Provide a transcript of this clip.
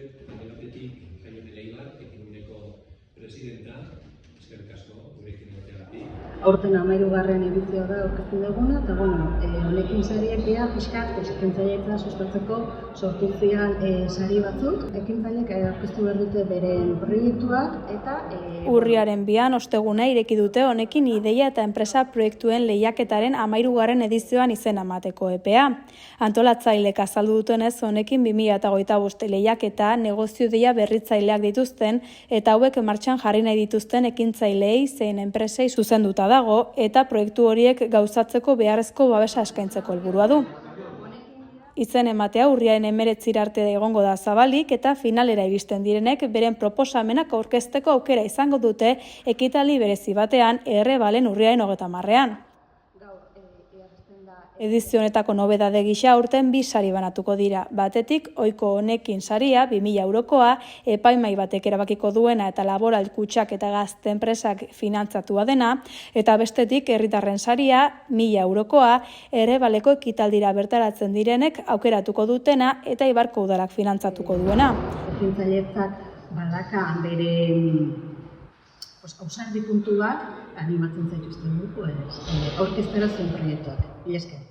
dizuet, alde batetik Jaime Leibar, ekimeneko presidenta, eskerrik asko, gurekin egoteagatik. Aurten 13. edizioa da aurkeztu duguna, eta honekin sariak dira pixkat ekintzailetza sustatzeko sortu ziren sari batzuk. Ekintzaileek aurkeztu behar dute beren proiektuak eta Urriaren 2 osteguna ireki dute honekin ideia eta enpresa proiektuen lehiaketaren 13. edizioan izena emateko epea. Antolatzailek azaldu dutenez honekin 2025 lehiaketa negozio ideia berritzaileak dituzten eta hauek martxan jarri nahi dituzten ekintzaileei zein enpresei zuzenduta dago eta proiektu horiek gauzatzeko beharrezko babesa eskaintzeko helburua du. Izen ematea urriaren 19 arte egongo da zabalik eta finalera iristen direnek beren proposamenak aurkezteko aukera izango dute ekitaldi berezi batean Errebalen urriaren 30ean. Edizio honetako nobedade gisa aurten 2 sari banatuko dira. Batetik, ohiko honekin saria 2000 eurokoa, epaimai batek erabakiko duena eta laboral kutxak eta gazte enpresak finantzatua dena, eta bestetik herritarren saria 1000 eurokoa, Errebaleko ekitaldira bertaratzen direnek aukeratuko dutena eta Ibarko udalak finantzatuko duena. Ekintzailetzak badaka bere ausardi puntu bat animatzen zaituzten dugu aurkeztera zuen proiektuak. Mila esker.